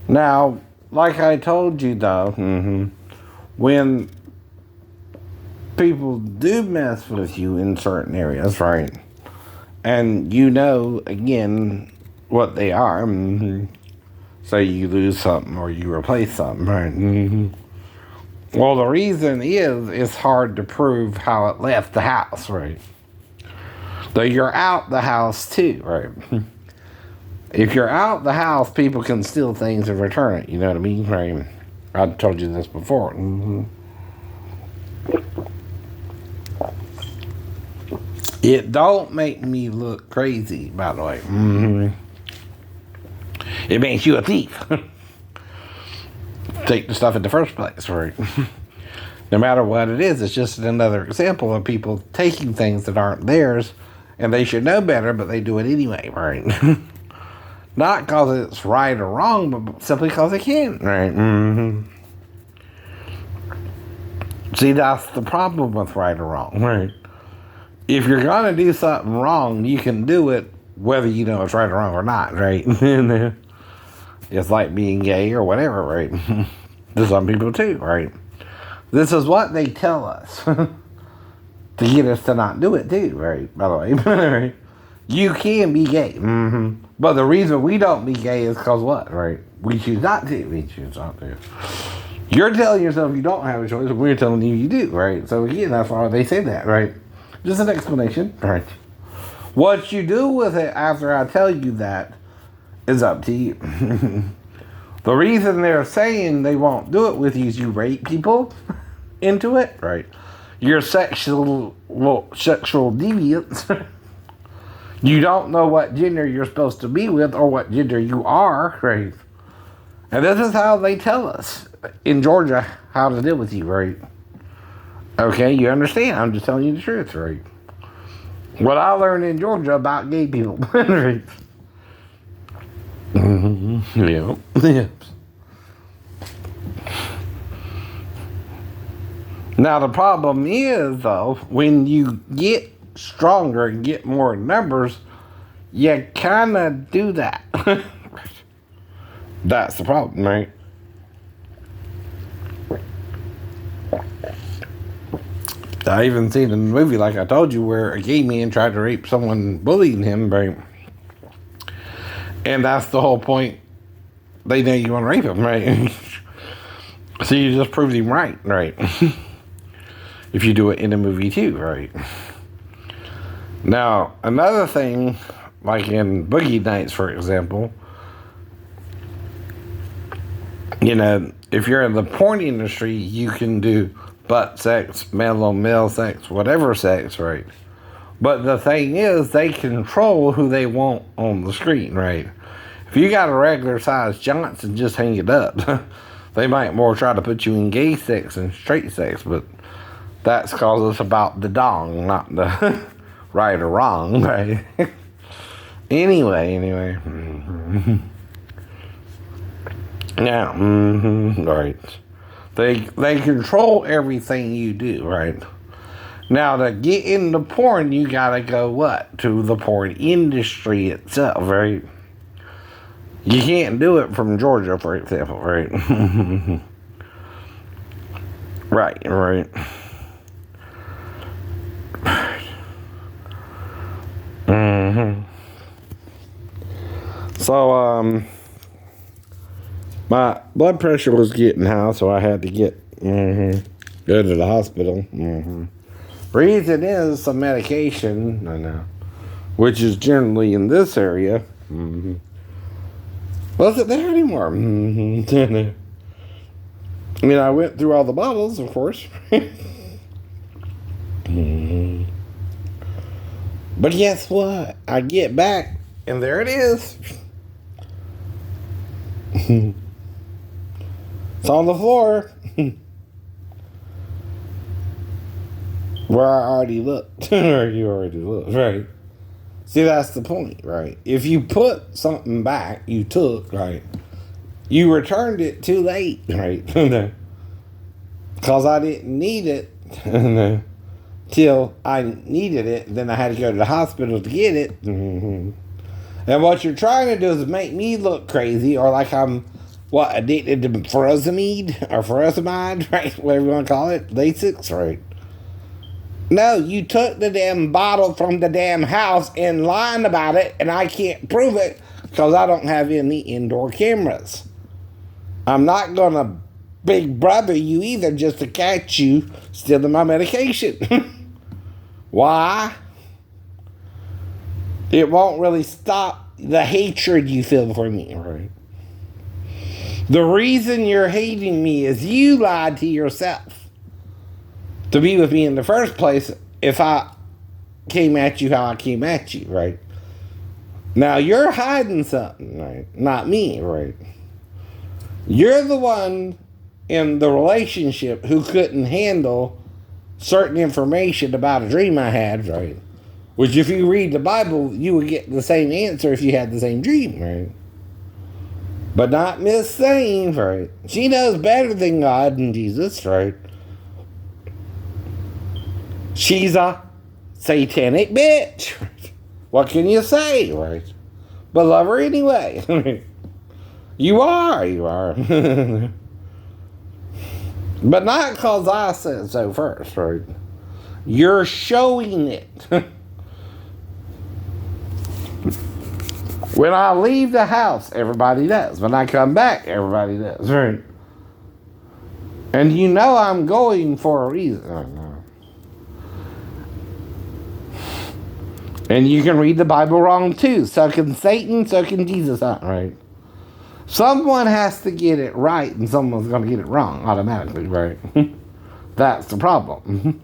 Now, like I told you though, when people do mess with you in certain areas, right? And you know, again, what they are. Say you lose something or you replace something, right? Well, the reason is it's hard to prove how it left the house, right? Though you're out the house too, right? If you're out the house, people can steal things and return it. You know what I mean, right? I told you this before. It don't make me look crazy, by the way. It makes you a thief. Take the stuff in the first place, right? No matter what it is, it's just another example of people taking things that aren't theirs, and they should know better, but they do it anyway, right? Not because it's right or wrong, but simply because they can, right? See, that's the problem with right or wrong, right? If you're going to do something wrong, you can do it whether you know it's right or wrong or not, right? It's like being gay or whatever, right? To some people too, right? This is what they tell us to get us to not do it too, right? By the way, you can be gay, but the reason we don't be gay is because what, right? We choose not to. We choose not to. You're telling yourself you don't have a choice, and we're telling you you do, right? So again, that's why they say that, right? Just an explanation, right? What you do with it after I tell you that is up to you. The reason they're saying they won't do it with you is you rape people into it, right? You're sexual deviants. You don't know what gender you're supposed to be with or what gender you are, right? And this is how they tell us in Georgia how to deal with you, right? Okay, you understand? I'm just telling you the truth, right? What I learned in Georgia about gay people, right? Yeah. Now the problem is though, when you get stronger and get more numbers, you kind of do that. That's the problem, right? I even seen in the movie, like I told you, where a gay man tried to rape someone bullying him, right? And that's the whole point. They know you want to rape him, right? So you just proved him right? If you do it in a movie too, right? Now, another thing, like in Boogie Nights, for example, you know, if you're in the porn industry, you can do butt sex, male on male sex, whatever sex, right? But the thing is, they control who they want on the screen, right? If you got a regular size Johnson, just hang it up. They might more try to put you in gay sex and straight sex, but that's because it's about the dong, not the right or wrong, right? Anyway. Now, right. They control everything you do, right? Now, to get into porn, you gotta go what? To the porn industry itself, right? You can't do it from Georgia, for example, right? Right. So, my blood pressure was getting high, so I had to go to the hospital. Reason is some medication, I know, which is generally in this area. Wasn't there anymore. I mean, I went through all the bottles, of course. But guess what? I get back, and there it is. It's on the floor. Where I already looked. Or you already looked, right? See, that's the point, right? If you put something back you took, right, you returned it too late, right? Because I didn't need it till I needed it. Then I had to go to the hospital to get it. And what you're trying to do is make me look crazy or like I'm what, addicted to furosemide or furosemide, right? Whatever you want to call it, Lasix, right? No, you took the damn bottle from the damn house and lied about it, and I can't prove it because I don't have any indoor cameras. I'm not gonna big brother you either just to catch you stealing my medication. Why? It won't really stop the hatred you feel for me, right? The reason you're hating me is you lied to yourself to be with me in the first place if I came at you how I came at you, right? Now you're hiding something, right? Not me, right? You're the one in the relationship who couldn't handle certain information about a dream I had, right? Which if you read the Bible, you would get the same answer if you had the same dream, right? But not Miss Sane, right? She knows better than God and Jesus, right? She's a satanic bitch. What can you say, right? But love her anyway. You are. But not because I said so first, right? You're showing it. When I leave the house, everybody does. When I come back, everybody does, right? And you know I'm going for a reason. And you can read the Bible wrong too. So can Satan, so can Jesus, right? Someone has to get it right and someone's going to get it wrong automatically, right? That's the problem.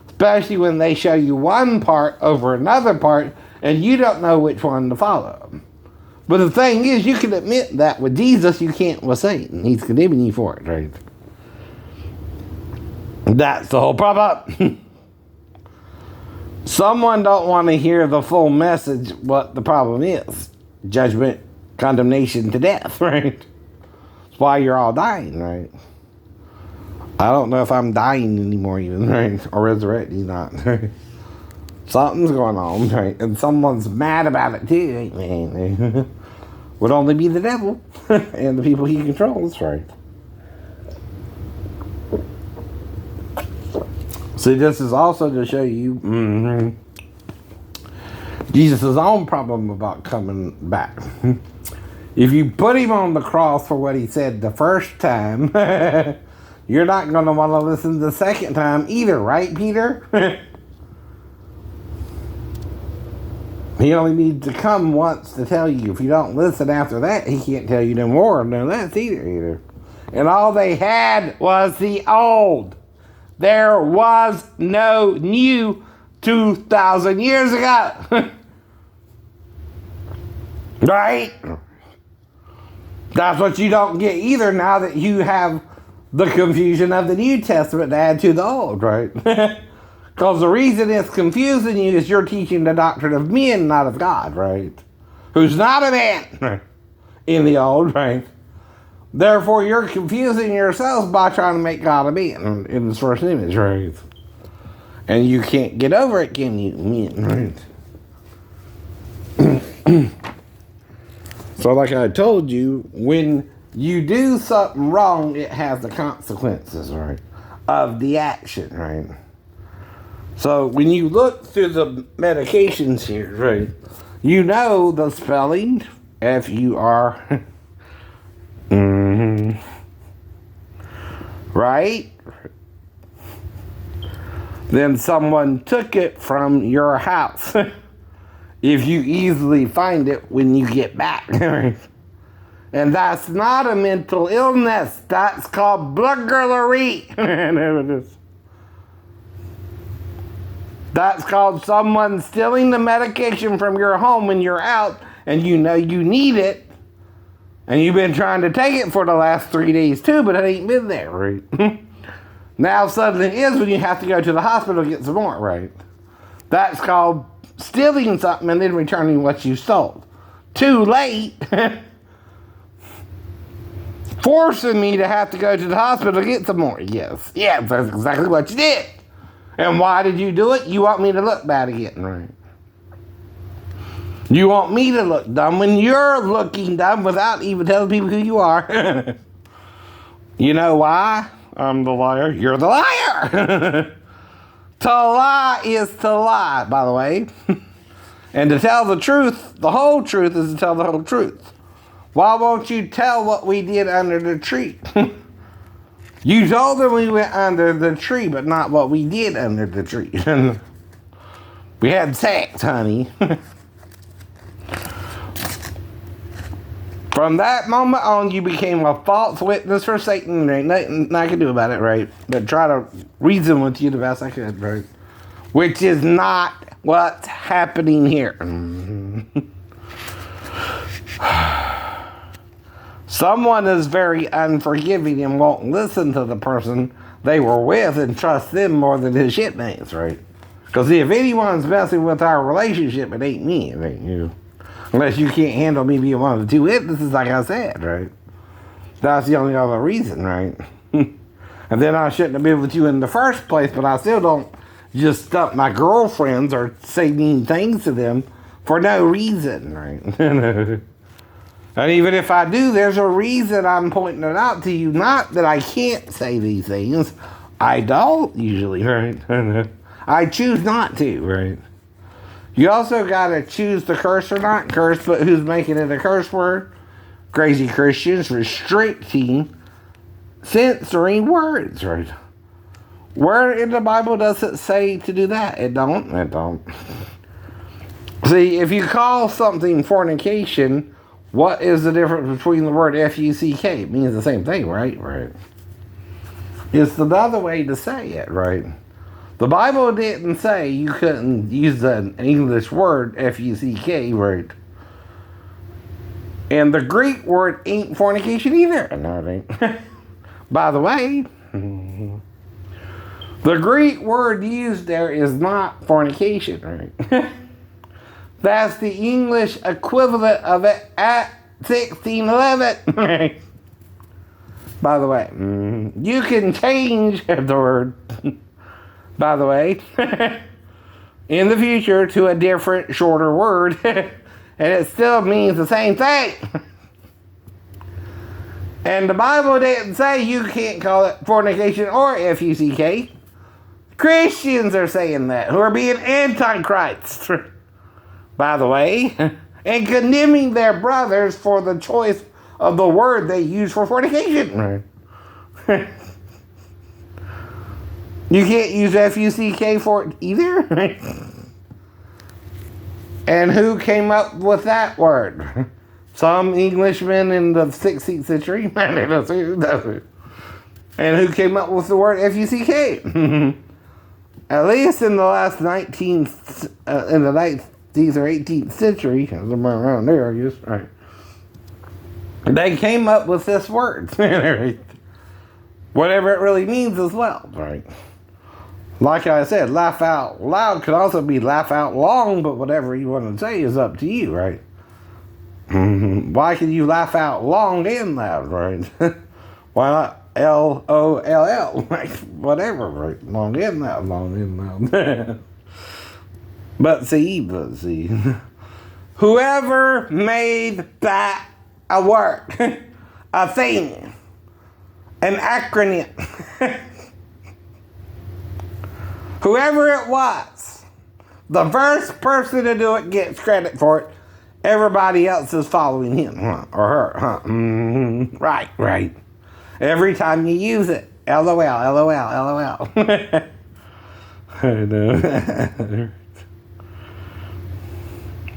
Especially when they show you one part over another part and you don't know which one to follow. But the thing is, you can admit that with Jesus, you can't with Satan. He's condemning you for it, right? That's the whole problem. Someone don't want to hear the full message, what the problem is. Judgment, condemnation to death, right? That's why you're all dying, right? I don't know if I'm dying anymore even, right? Or resurrecting, not, right? Something's going on, right? And someone's mad about it too, man. Would only be the devil and the people he controls, right? See, this is also to show you Jesus' own problem about coming back. If you put him on the cross for what he said the first time, you're not going to want to listen the second time either, right, Peter? He only needs to come once to tell you. If you don't listen after that, he can't tell you no more or no less either. And all they had was the old. There was no new 2,000 years ago. Right? That's what you don't get either now that you have the confusion of the New Testament to add to the Old, right? Because the reason it's confusing you is you're teaching the doctrine of men, not of God, right? Who's not a man in the Old, right? Therefore, you're confusing yourselves by trying to make God a man in his first image, right? And you can't get over it, can you, men, right? So like I told you, when you do something wrong, it has the consequences, right, of the action, right? So when you look through the medications here, right, you know the spelling, F-U-R, right? Then someone took it from your house. If you easily find it when you get back. And that's not a mental illness. That's called burglary. That's called someone stealing the medication from your home when you're out and you know you need it. And you've been trying to take it for the last 3 days too, but it ain't been there, right? Now suddenly it is when you have to go to the hospital to get some more, right? That's called stealing something and then returning what you stole. Too late. Forcing me to have to go to the hospital to get some more. Yes, that's exactly what you did. And why did you do it? You want me to look bad again, right? You want me to look dumb when you're looking dumb without even telling people who you are. You know why? I'm the liar. You're the liar. To lie is to lie, by the way. And to tell the truth, the whole truth, is to tell the whole truth. Why won't you tell what we did under the tree? You told them we went under the tree, but not what we did under the tree. We had sex, honey. From that moment on, you became a false witness for Satan. There ain't nothing I can do about it, right? But try to reason with you the best I could, right? Which is not what's happening here. Someone is very unforgiving and won't listen to the person they were with and trust them more than his shitmates, right? Because if anyone's messing with our relationship, it ain't me, it ain't you. Unless you can't handle me being one of the two witnesses, like I said, right? That's the only other reason, right? And then I shouldn't have been with you in the first place, but I still don't just stump my girlfriends or say mean things to them for no reason, right? And even if I do, there's a reason I'm pointing it out to you. Not that I can't say these things. I don't usually, right? I choose not to, right? You also got to choose to curse or not curse, but who's making it a curse word? Crazy Christians restricting, censoring words, right? Where in the Bible does it say to do that? It don't. It don't. See, if you call something fornication, what is the difference between the word F-U-C-K? It means the same thing, right? Right. It's another way to say it, right? The Bible didn't say you couldn't use an English word, F-U-C-K, right? And the Greek word ain't fornication either. No, it ain't. By the way, the Greek word used there is not fornication, right? That's the English equivalent of it at 1611, right? By the way, you can change the word, by the way, in the future to a different, shorter word, and it still means the same thing. And the Bible didn't say you can't call it fornication or F-U-C-K. Christians are saying that, who are being antichrists, by the way, and condemning their brothers for the choice of the word they use for fornication. Right. You can't use F-U-C-K for it either. Right? And who came up with that word? Some Englishmen in the 16th century. And who came up with the word F-U-C-K? At least in the last 19th or 18th century, somewhere around there, I guess. Right. They came up with this word. Whatever it really means as well, right? Like I said, laugh out loud could also be laugh out long, but whatever you want to say is up to you, right? Why can you laugh out long and loud, right? Why not L-O-L-L? Like, whatever, right? Long and loud, long and loud. But see, whoever made that a word, a thing, an acronym, whoever it was, the first person to do it gets credit for it. Everybody else is following him or her. Right. Every time you use it, LOL, LOL, LOL. I know.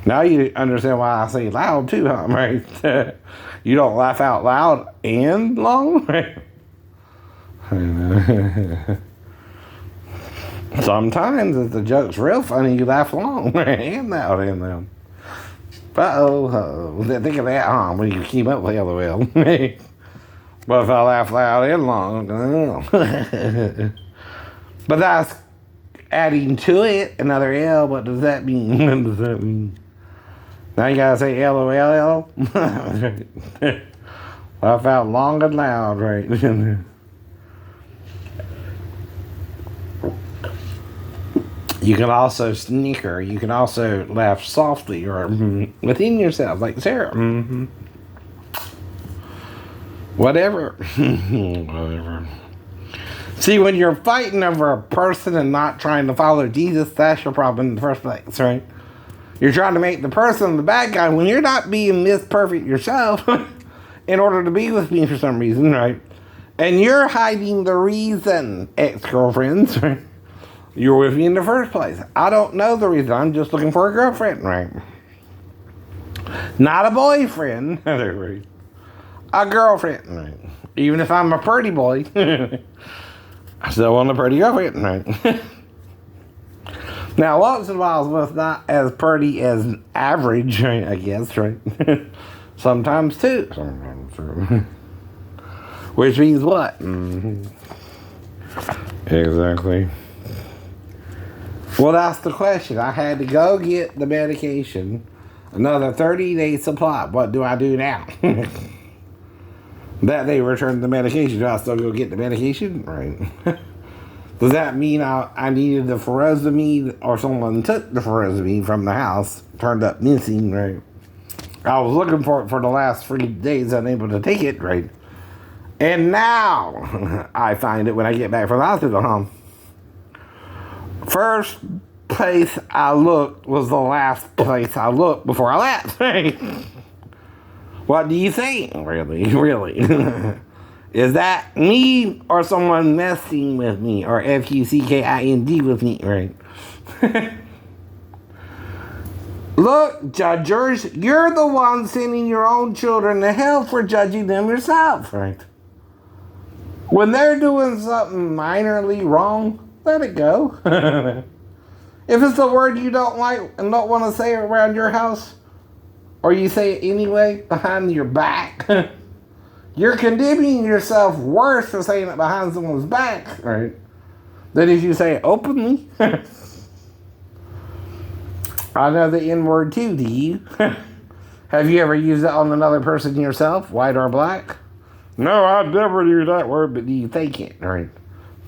Now you understand why I say loud too, huh? Right? You don't laugh out loud and long, right? I know. Sometimes if the joke's real funny, you laugh long and loud and loud. Uh-oh. Think of that, huh? When you keep up with LOL. But if I laugh loud and long, I don't know. But that's adding to it another L. What does that mean? What does that mean? Now you gotta say LOL. Laugh out long and loud, right? You can also snicker. You can also laugh softly or within yourself, like Sarah. Whatever. Whatever. See, when you're fighting over a person and not trying to follow Jesus, that's your problem in the first place, right? You're trying to make the person the bad guy when you're not being this perfect yourself in order to be with me for some reason, right? And you're hiding the reason, ex-girlfriends, right? You're with me in the first place. I don't know the reason. I'm just looking for a girlfriend, right? Not a boyfriend. A girlfriend, right? Even if I'm a pretty boy, I still want a pretty girlfriend, right? Now, once in a while, it's not as pretty as average, right, I guess, right? Sometimes two. Which means what? Exactly. Well, that's the question. I had to go get the medication. Another 30-day supply. What do I do now? That they returned the medication. Do I still go get the medication? Right. Does that mean I needed the furosemide or someone took the furosemide from the house, turned up missing, right? I was looking for it for the last 3 days, unable to take it, right? And now I find it when I get back from the hospital, First place I looked was the last place I looked before I left, right? What do you think? Really? Is that me or someone messing with me or fuckind with me, right? Look, judgers, you're the one sending your own children to hell for judging them yourself, right? When they're doing something minorly wrong, let it go. If it's a word you don't like and don't want to say around your house, or you say it anyway behind your back, you're condemning yourself worse for saying it behind someone's back, right? Than if you say it openly. I know the N word too, do you? Have you ever used it on another person yourself, white or black? No, I'd never use that word, but do you think it, right?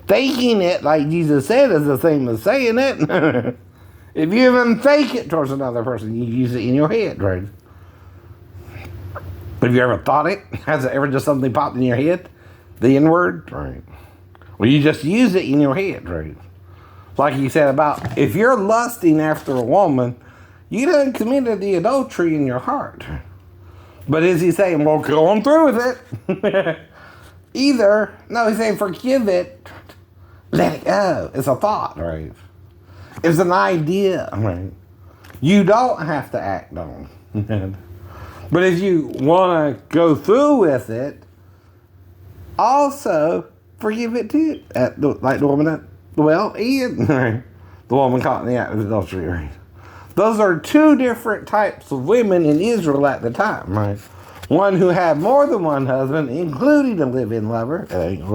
Thinking it, like Jesus said, is the same as saying it. If you even fake it towards another person, you use it in your head, right? Have you ever thought it? Has it ever just something popped in your head? The N-word? Right. Well, you just use it in your head, right? Like you said about, if you're lusting after a woman, you done committed the adultery in your heart. But is he saying, well, go on through with it? Either, no, he's saying forgive it, let it go. It's a thought, right? It's an idea, right? You don't have to act on it. But if you want to go through with it, also forgive it too. Like the woman that, the woman caught in the act of adultery, right? Those are two different types of women in Israel at the time, right? One who had more than one husband, including a live-in lover. And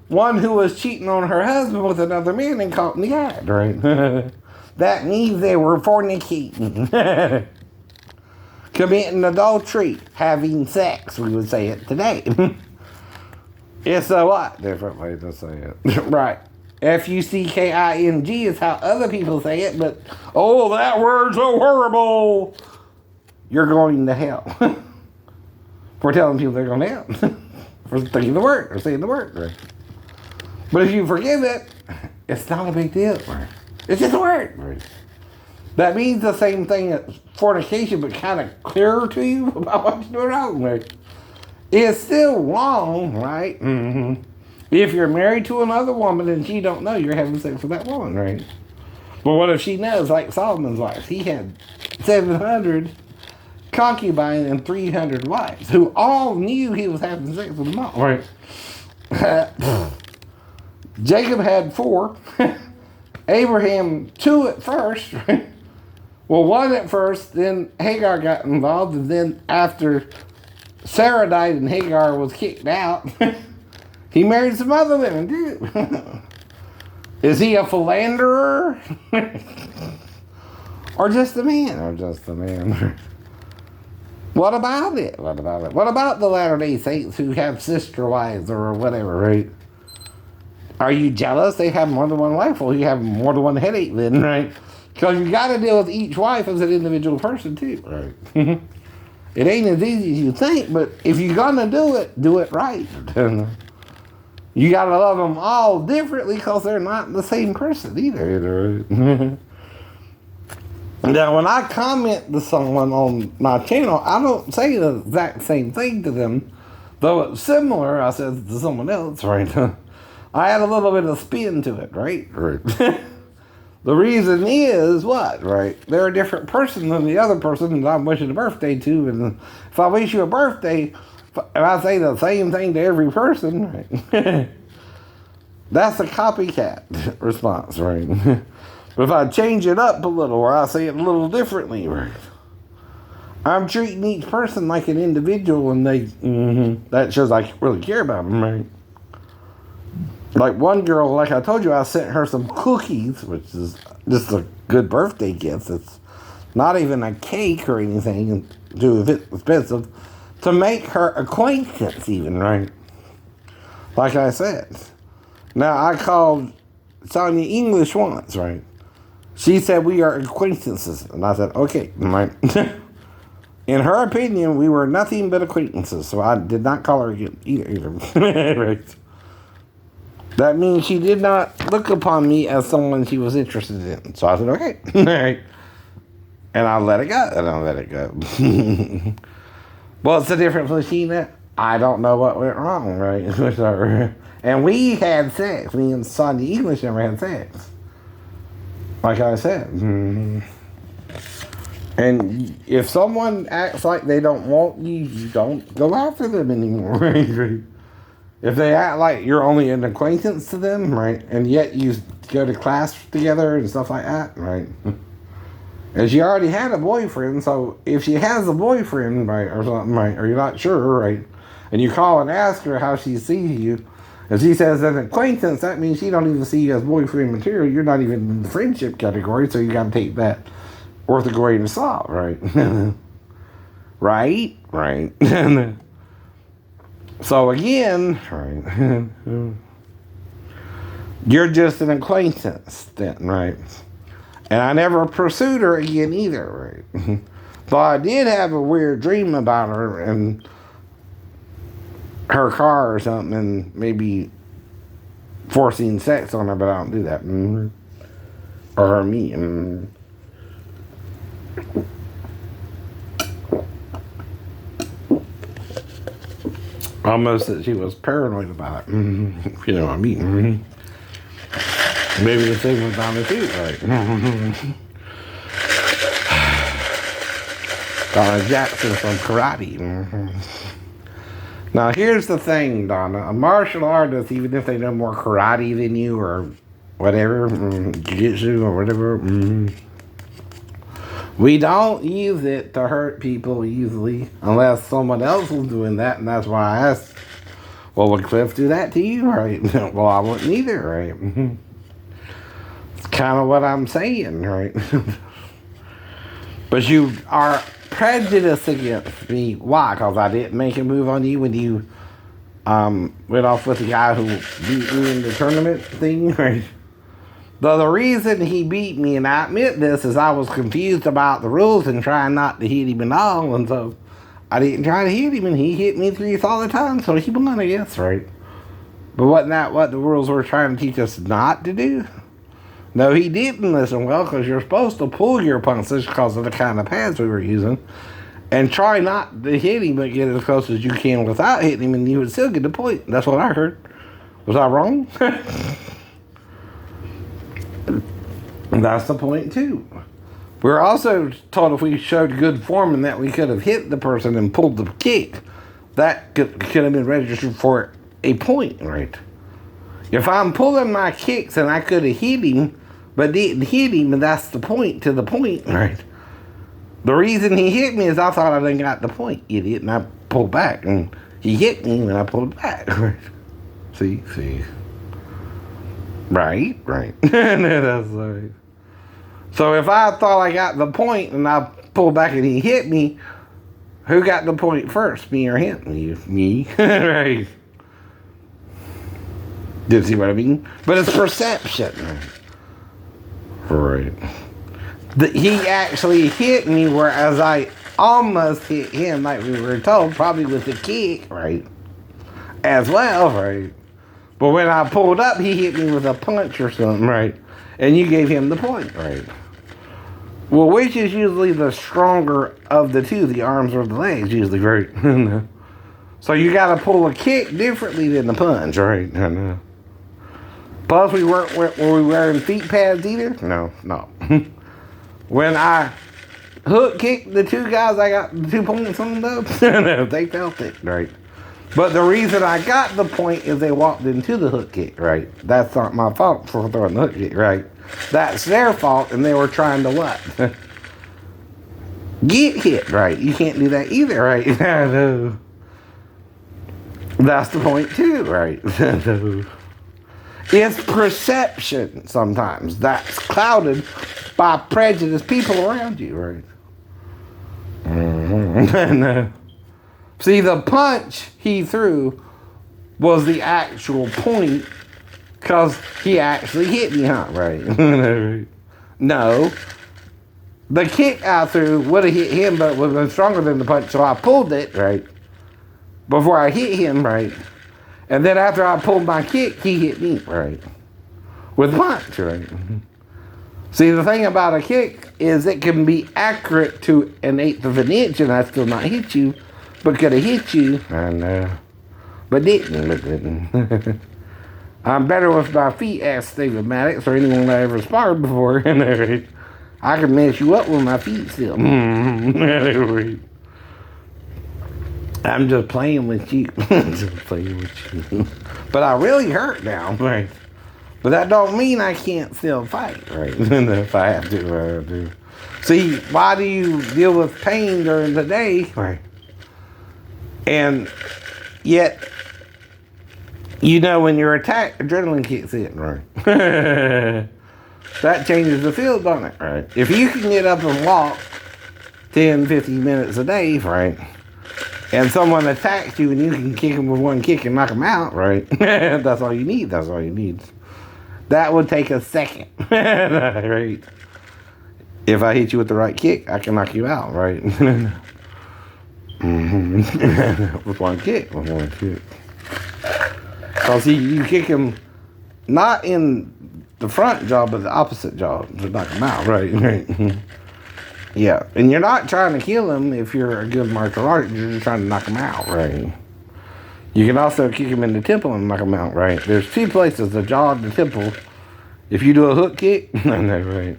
one who was cheating on her husband with another man and caught in the act, right? That means they were fornicating. Committing adultery. Having sex, we would say it today. It's a what? Different way to say it. Right. fucking is how other people say it, but, oh, that word's so horrible. You're going to hell. For telling people they're going to hell. For thinking the word, or saying the word, right? But if you forgive it, it's not a big deal, right? It's just a word, right? That means the same thing as fornication, but kind of clearer to you about what you're doing wrong, right? It's still wrong, right? Mm-hmm. If you're married to another woman and she don't know you're having sex with that woman, right? But what if she knows, like Solomon's wife? He had 700 concubines and 300 wives who all knew he was having sex with them all, right? Jacob had 4. Abraham 2 at first, right? Well, 1 at first, then Hagar got involved, and then after Sarah died and Hagar was kicked out, he married some other women, too. Is he a philanderer? Or just a man? Or just a man. What about it? What about the Latter-day Saints who have sister wives or whatever, right? Are you jealous they have more than one wife? Well, you have more than one headache then, right? Because you got to deal with each wife as an individual person too, right? It ain't as easy as you think, but if you're gonna do it right. You gotta love them all differently because they're not the same person either. Now, when I comment to someone on my channel, I don't say the exact same thing to them, though it's similar. I said to someone else, right? I add a little bit of spin to it, right? The reason is what, right? They're a different person than the other person that I'm wishing a birthday to. And if I wish you a birthday, if I say the same thing to every person, right? That's a copycat response, right? But if I change it up a little or I say it a little differently, right? I'm treating each person like an individual and that shows I really care about them, right? Like one girl, like I told you, I sent her some cookies, which is just a good birthday gift. It's not even a cake or anything too expensive to make her acquaintance even, right? Like I said. Now, I called Sonia English once, right? She said we are acquaintances. And I said, okay, right. In her opinion, we were nothing but acquaintances. So I did not call her again either. Right. That means she did not look upon me as someone she was interested in. So I said, okay. Right. And I let it go. And I let it go. What's the difference with Sheena? I don't know what went wrong, right? With her. And we had sex. Me and Sonia English never had sex. Like I said. And if someone acts like they don't want you, you don't go after them anymore, right? If they act like you're only an acquaintance to them, right, and yet you go to class together and stuff like that, right, and she already had a boyfriend, so if she has a boyfriend, right, or something, right, or you're not sure, right, and you call and ask her how she sees you, if she says an acquaintance, that means she don't even see you as boyfriend material. You're not even in the friendship category, so you got to take that worth a grain of salt, right? Right. So again, right, you're just an acquaintance then, right? And I never pursued her again either, right? But I did have a weird dream about her and her car or something, and maybe forcing sex on her, but I don't do that. Or her, me. Almost that she was paranoid about it. You know what I mean? Maybe the same with Donna too, right? Donna Jackson from karate. Now here's the thing, Donna. A martial artist, even if they know more karate than you or whatever, jiu-jitsu or whatever, we don't use it to hurt people easily unless someone else was doing that, and that's why I asked, well, would Cliff do that to you? Right? Well, I wouldn't either, right? It's kind of what I'm saying, right? But you are prejudiced against me. Why? Because I didn't make a move on you when you went off with the guy who beat me in the tournament thing, right? The reason he beat me, and I admit this, is I was confused about the rules and trying not to hit him at all, and so I didn't try to hit him, and he hit me threes all the time, so he won, I guess, right? But wasn't that what the rules were trying to teach us not to do? No, he didn't listen well, because you're supposed to pull your punches because of the kind of pads we were using, and try not to hit him, but get as close as you can without hitting him, and you would still get the point. That's what I heard. Was I wrong? And that's the point, too. We were also told if we showed good form and that we could have hit the person and pulled the kick, that could have been registered for a point, right? If I'm pulling my kicks and I could have hit him, but didn't hit him, and that's the point to the point, right? The reason he hit me is I thought I didn't got the point, idiot, and I pulled back, and he hit me and I pulled back, right? See? Right. That's right. So if I thought I got the point and I pulled back and he hit me, who got the point first, me or him? Me. Right. Do you see what I mean? But it's perception. Right. He actually hit me, whereas I almost hit him, like we were told, probably with a kick, right? As well, right? But when I pulled up, he hit me with a punch or something, right? And you gave him the point, right? Well, which is usually the stronger of the two, the arms or the legs, usually, right? So you got to pull a kick differently than the punch, right? Plus, were we wearing feet pads either? No. When I hook kicked the two guys, I got the 2 points on them, though. They felt it, right? But the reason I got the point is they walked into the hook kick, right? That's not my fault for throwing the hook kick, right? That's their fault, and they were trying to what? Get hit, right? You can't do that either, right? That's the point too, right? It's perception sometimes that's clouded by prejudiced people around you, right? See, the punch he threw was the actual point because he actually hit me, huh? Right? No. The kick I threw would have hit him, but would have been stronger than the punch, so I pulled it, right? Before I hit him, right? And then after I pulled my kick, he hit me, right? With punch, right? See, the thing about a kick is it can be accurate to 1/8 of an inch, and I still not hit you, but could have hit you, and but didn't. I'm better with my feet, asked David Maddox, or anyone I ever sparred before. I can mess you up with my feet still. I'm just playing with you. But I really hurt now, right? But that don't mean I can't still fight, right? If I have to, I do. See, why do you deal with pain during the day, right? And yet, you know, when you're attacked, adrenaline kicks in, right? That changes the field, doesn't it, right? If you can get up and walk 10, 15 minutes a day, right? And someone attacks you and you can kick them with one kick and knock them out, right? That's all you need. That's all you need. That would take a second, right? If I hit you with the right kick, I can knock you out, right? With one kick. Because you kick him not in the front jaw, but the opposite jaw to knock him out, right? Yeah, and you're not trying to kill him if you're a good martial artist. You're just trying to knock him out, right? You can also kick him in the temple and knock him out, right? There's two places, the jaw and the temple. If you do a hook kick, I know, right?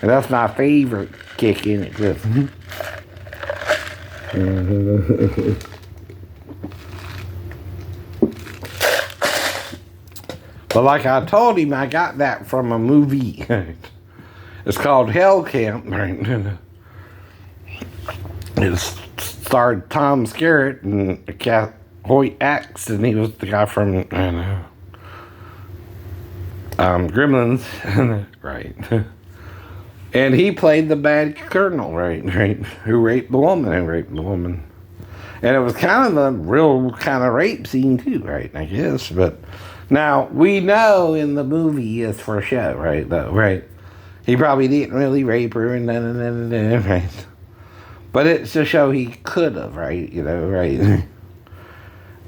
And that's my favorite kick in it, Cliff. But like I told him, I got that from a movie. It's called Hell Camp. Right? It starred Tom Skerritt and Hoyt Axe, and he was the guy from Gremlins, right? And he played the bad colonel, right? Who raped the woman, and it was kind of a real kind of rape scene too, right? I guess, but now we know in the movie it's for show, right? Though, right? He probably didn't really rape her, and right? But it's to show he could have, right? You know, right?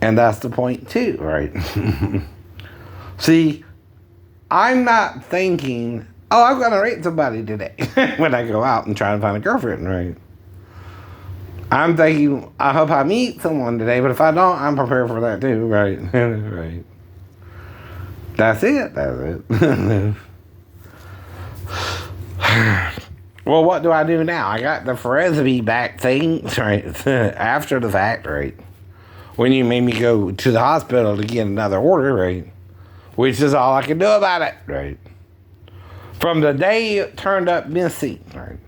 And that's the point too, right? See, I'm not thinking, oh, I'm gonna rape somebody today when I go out and try to find a girlfriend, right? I'm thinking, I hope I meet someone today, but if I don't, I'm prepared for that too, right? Right. That's it. Well, what do I do now? I got the Fresbee back thing, right? After the fact, right? When you made me go to the hospital to get another order, right? Which is all I can do about it, right? From the day it turned up missing, right?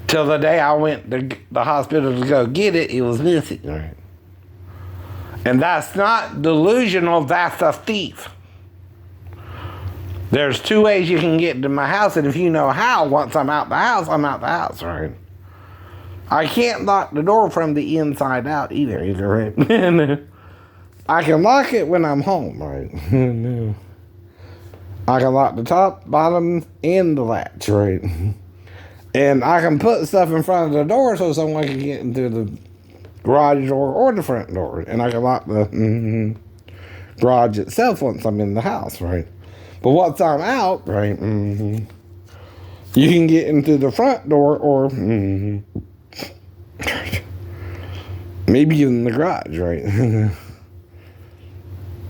Till the day I went to the hospital to go get it, it was missing, right? And that's not delusional, that's a thief. There's two ways you can get to my house, and if you know how, once I'm out the house, I'm out the house, right? I can't lock the door from the inside out either, right? I can lock it when I'm home, right? I can lock the top, bottom, and the latch, right? And I can put stuff in front of the door so someone can get into the garage door or the front door. And I can lock the garage itself once I'm in the house, right? But once I'm out, right, you can get into the front door or maybe in the garage, right?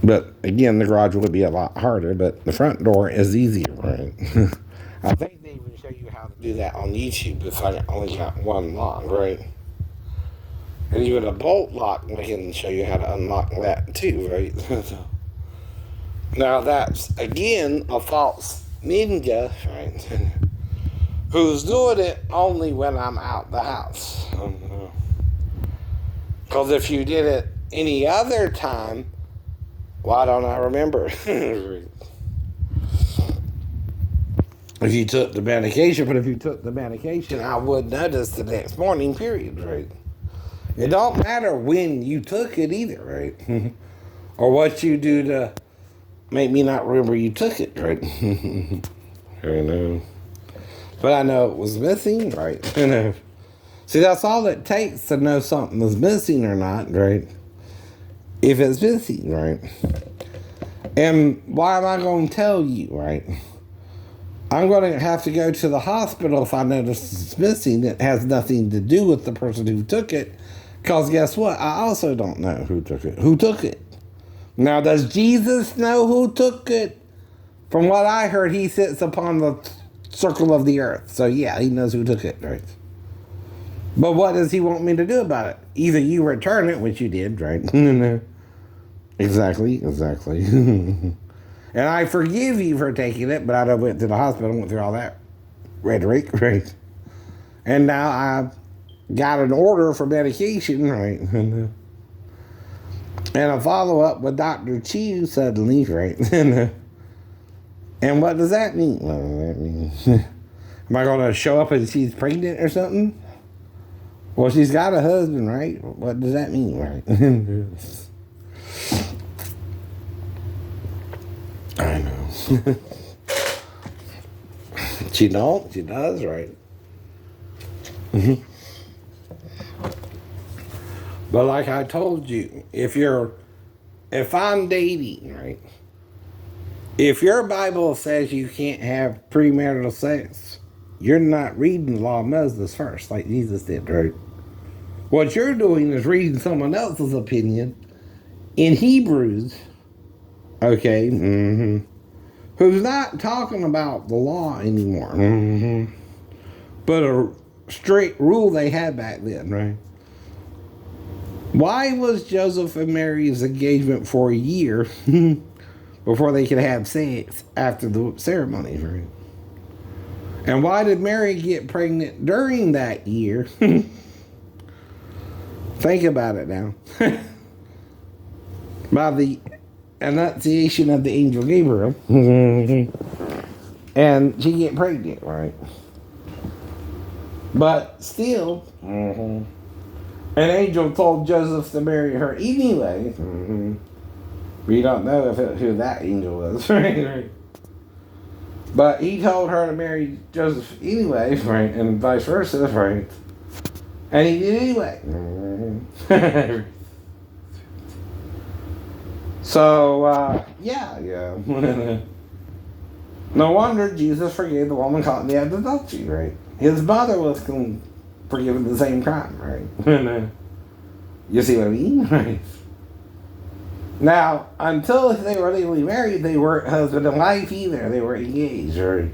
But again, the garage would be a lot harder, but the front door is easier, right? I think they even show you how to do that on YouTube if I only got one lock, right? And even a bolt lock, they can show you how to unlock that too, right? Now that's, again, a false ninja, right? Who's doing it only when I'm out the house. Because if you did it any other time, why don't I remember? If you took the medication, but if you took the medication, I would notice the next morning, period, right? It don't matter when you took it either, right? Or what you do to make me not remember you took it, right? I know. But I know it was missing, right? See, that's all it takes to know something is missing or not, right? If it's missing, right? And why am I going to tell you, right? I'm going to have to go to the hospital if I notice it's missing. It has nothing to do with the person who took it. Because guess what? I also don't know who took it. Who took it? Now, does Jesus know who took it? From what I heard, he sits upon the circle of the earth. So, yeah, he knows who took it, right? But what does he want me to do about it? Either you return it, which you did, right? Exactly. And I forgive you for taking it, but I went to the hospital and went through all that rhetoric, right? And now I've got an order for medication, right? And a follow-up with Dr. Chu suddenly, right? And what does that mean? What does that mean? Am I going to show up and she's pregnant or something? Well, she's got a husband, right? What does that mean, right? I know. She don't? She does, right? But like I told you, if I'm dating, right? If your Bible says you can't have premarital sex, you're not reading the law of Moses first, like Jesus did, right? What you're doing is reading someone else's opinion in Hebrews, okay, who's not talking about the law anymore, but a straight rule they had back then, right? Why was Joseph and Mary's engagement for a year before they could have sex after the ceremony, right? And why did Mary get pregnant during that year? Think about it now. By the annunciation of the angel Gabriel. And she get pregnant, right? But still, an angel told Joseph to marry her anyway. We don't know who that angel was, right? But he told her to marry Joseph anyway, right? And vice versa, right? And he did anyway. So, yeah. No wonder Jesus forgave the woman caught in the act of adultery, right? His mother was forgiven the same crime, right? You see what I mean? Right? Now, until they were legally married, they weren't husband and wife either. They were engaged, right?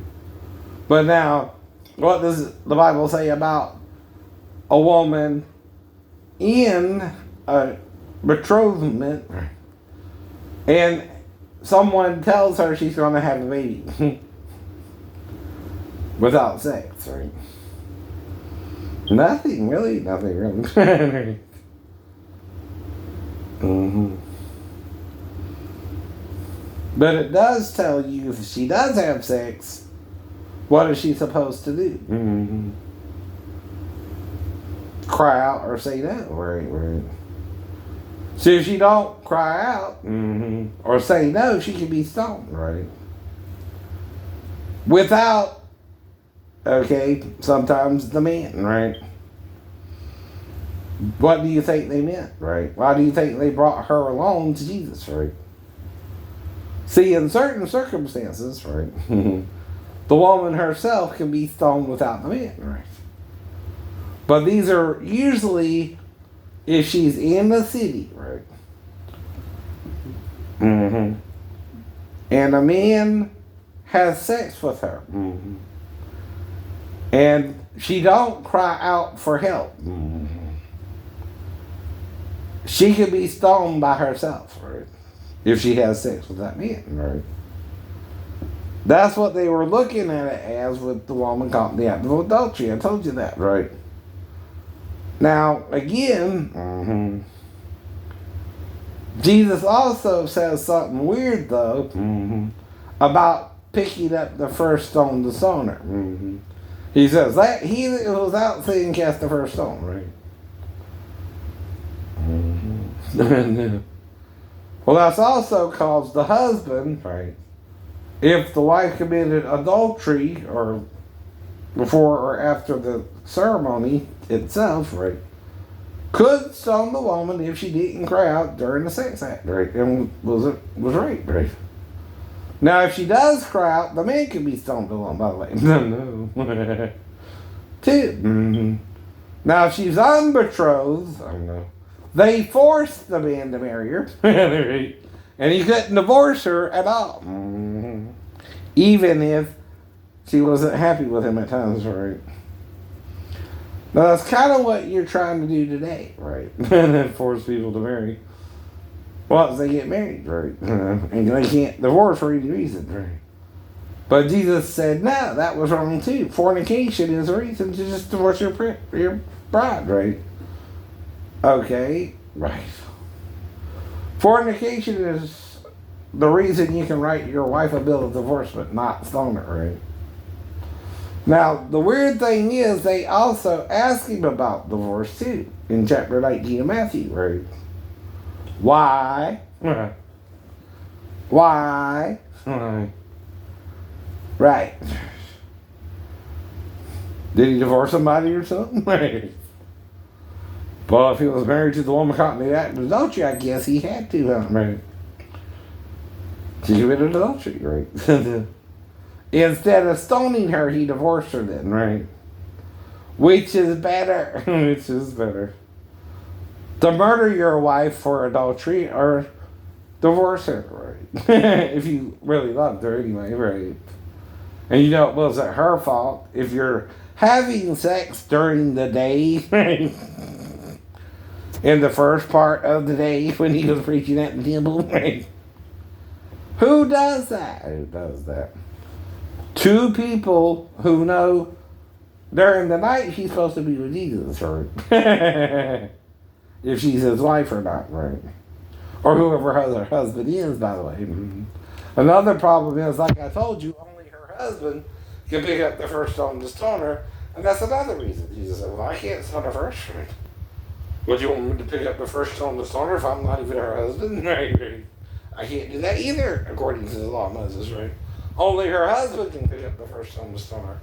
But now, what does the Bible say about a woman in a betrothment and someone tells her she's going to have a baby without sex, right? Nothing really. But it does tell you if she does have sex, what is she supposed to do? Cry out or say no, right? So if she don't cry out or say no, she can be stoned, right? Without, okay, sometimes the man, right? What do you think they meant, right? Why do you think they brought her along to Jesus, right? See, in certain circumstances, right, the woman herself can be stoned without the man, right? But these are usually if she's in the city, right? And a man has sex with her. And she don't cry out for help. She can be stoned by herself, right? If she has sex with that man, right? That's what they were looking at it as with the woman caught in the act of adultery. I told you that, right? Now, again, Jesus also says something weird, though, about picking up the first stone to stone her. He says, that he that was without sin cast the first stone, right? Well, that's also caused the husband, right? If the wife committed adultery or before or after the ceremony itself, right, could stone the woman if she didn't cry out during the sex act, right, and was raped, right? Now, if she does cry out, the man can be stoned along, by the way. No. Two. Now, if she's unbetrothed, I don't know, they forced the man to marry her, and he couldn't divorce her at all, even if she wasn't happy with him at times, right? Now, that's kind of what you're trying to do today, right? And then force people to marry. Once they get married, right? And they can't divorce for any reason, right? But Jesus said, no, that was wrong too. Fornication is a reason to just divorce your bride, right? Okay, right. Fornication is the reason you can write your wife a bill of divorcement, not stone her, right? Now, the weird thing is they also ask him about divorce too in chapter 19 of Matthew, right? Why? Why? Right. Did he divorce somebody or something? Well, if he was married to the woman caught in the act of adultery, I guess he had to, huh? Right. She committed adultery, right? Instead of stoning her, he divorced her then, right? Which is better? Which is better? To murder your wife for adultery or divorce her, right? If you really loved her anyway, right? And you know it wasn't her fault if you're having sex during the day, right? In the first part of the day when he was preaching at the temple, right? Who does that? Who does that? Two people who know during the night she's supposed to be with Jesus, right? If she's his wife or not, right? Or whoever her husband is, by the way. Another problem is, like I told you, only her husband can pick up the first stone to stone her, and that's another reason. Jesus said, well, I can't stone her first, right? Would you want me to pick up the first stone to stone her if I'm not even her husband? Right? I can't do that either, according to the law of Moses, right? Only her husband can pick up the first stone to stone her,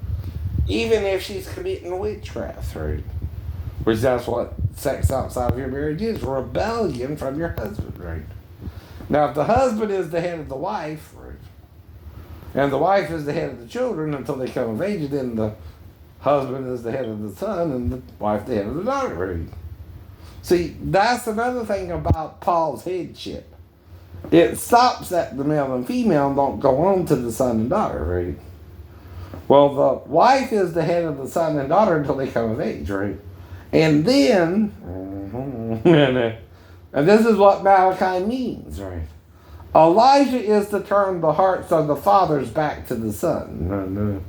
even if she's committing witchcraft, right? Which that's what sex outside of your marriage is, rebellion from your husband, right? Now, if the husband is the head of the wife, right, and the wife is the head of the children until they come of age, then the husband is the head of the son and the wife the head of the daughter, right? See, that's another thing about Paul's headship. It stops at the male and female, don't go on to the son and daughter, right? Well, the wife is the head of the son and daughter until they come of age, right? And then, and this is what Malachi means, right? Elijah is to turn the hearts of the fathers back to the son.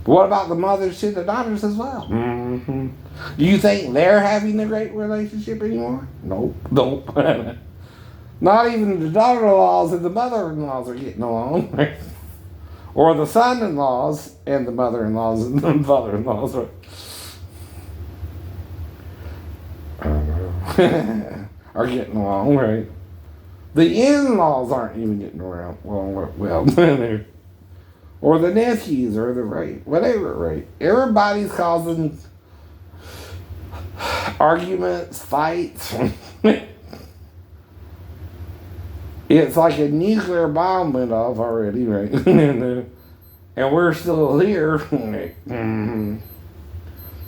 But what about the mothers to the daughters as well? Do you think they're having a great relationship anymore? Nope. Not even the daughter-in-laws and the mother-in-laws are getting along, right? Or the son-in-laws and the mother-in-laws and the father-in-laws. Right? are getting along, right? The in-laws aren't even getting around well, or the nephews, or the right, whatever, right? Everybody's causing arguments, fights. It's like a nuclear bomb went off already, right? And we're still here,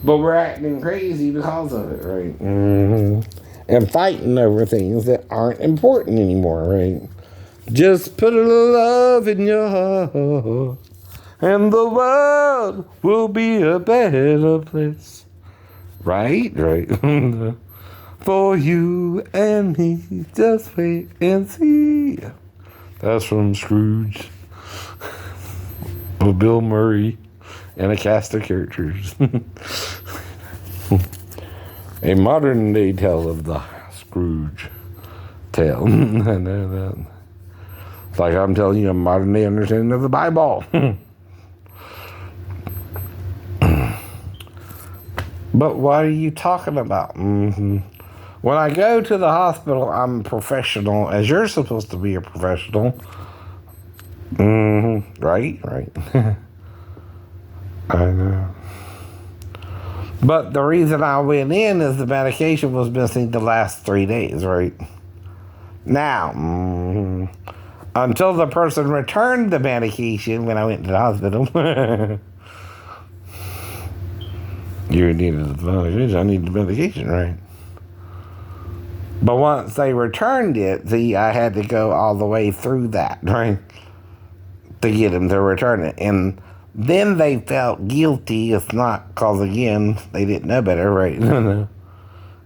but we're acting crazy because of it, right? And fighting over things that aren't important anymore, right? Just put a little love in your heart, and the world will be a better place. Right? For you and me, just wait and see. That's from Scrooge. With Bill Murray and a cast of characters. A modern day tale of the Scrooge tale. I know that. It's like I'm telling you a modern day understanding of the Bible. But what are you talking about? When I go to the hospital, I'm a professional, as you're supposed to be a professional. Right. I know. But the reason I went in is the medication was missing the last 3 days, right? Now, until the person returned the medication when I went to the hospital, you needed the medication, I need the medication, right? But once they returned it, see, I had to go all the way through that, right? To get them to return it. And then they felt guilty. It's not because, again, they didn't know better, right? And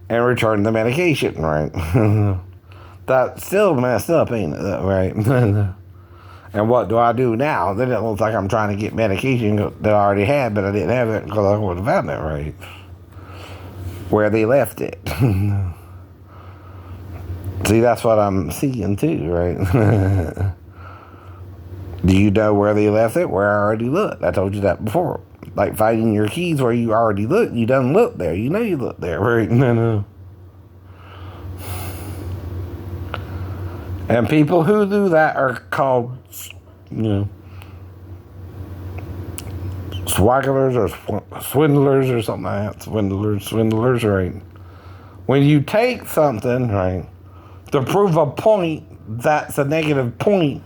returned the medication, right? That's still messed up, ain't it, right? And what do I do now? Then it looks like I'm trying to get medication that I already had, but I didn't have it because I would have found it, right? Where they left it. See, that's what I'm seeing too, right? Do you know where they left it? Where I already looked. I told you that before. Like finding your keys where you already looked. You done looked there. You know you looked there, right? No. And people who do that are called, swagglers or swindlers or something like that. Swindlers, right? When you take something, right, to prove a point that's a negative point,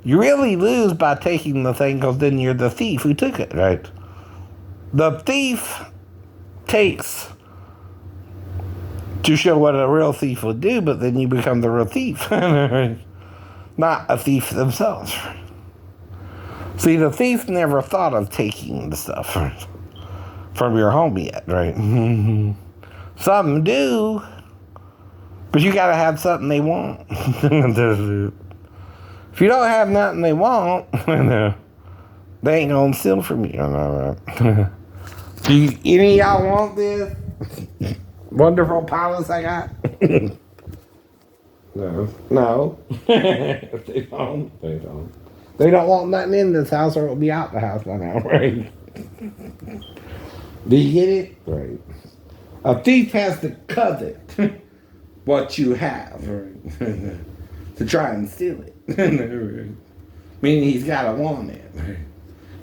you really lose by taking the thing because then you're the thief who took it, right? The thief takes to show what a real thief would do, but then you become the real thief. Not a thief themselves. See, the thief never thought of taking the stuff from your home yet, right? Some do, but you gotta have something they want. If you don't have nothing they want, they ain't gonna steal from you. Do any of y'all want this wonderful palace I got? No. They don't. They don't want nothing in this house or it'll be out the house by now, right? Do you get it? Right. A thief has to covet what you have, right? To try and steal it. Meaning he's got to want it.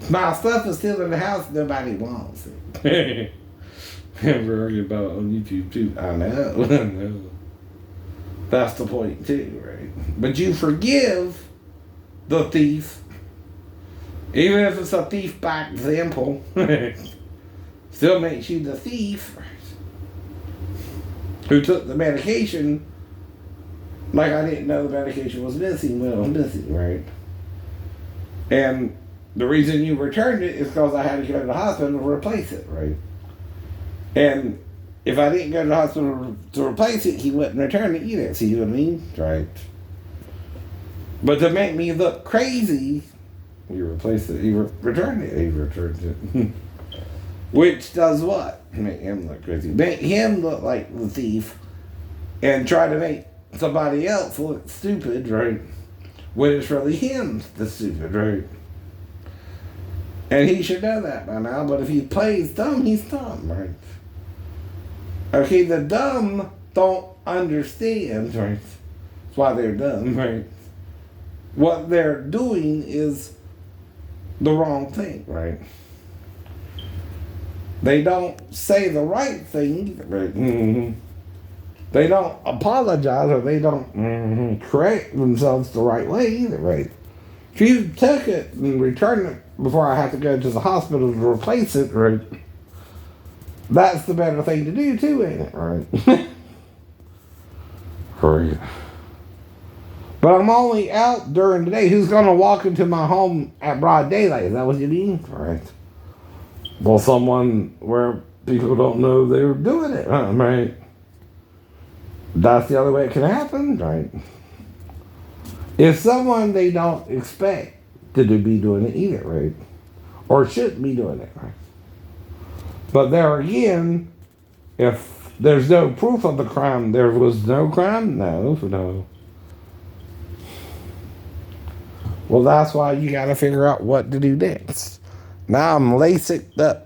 My stuff is still in the house, nobody wants it. We're arguing about it on YouTube too. I know. That's the point too, right? But you forgive the thief, even if it's a thief by example, still makes you the thief who took the medication like I didn't know the medication was missing when it was missing, right? And the reason you returned it is because I had to go to the hospital to replace it, right? And if I didn't go to the hospital to replace it, he wouldn't return it either. See what I mean? Right. But to make me look crazy, you replaced it. You returned it. He returned it. Which does what? Make him look crazy. Make him look like the thief and try to make somebody else look stupid, right? When it's really him the stupid, right? And he should know that by now, but if he plays dumb, he's dumb, right? Okay, the dumb don't understand, right? That's why they're dumb, right? What they're doing is the wrong thing, right? They don't say the right thing, right? They don't apologize, or they don't correct themselves the right way either, right? If you took it and returned it before I have to go to the hospital to replace it, right? That's the better thing to do too, ain't it, right? Right. But I'm only out during the day. Who's gonna walk into my home at broad daylight? Is that what you mean? Right. Well, someone where people don't know they're doing it, right? That's the only way it can happen, right? If someone they don't expect to be doing it either, right? Or shouldn't be doing it, right? But there again, if there's no proof of the crime, there was no crime? No. Well, that's why you gotta figure out what to do next. Now I'm LASIK'd up.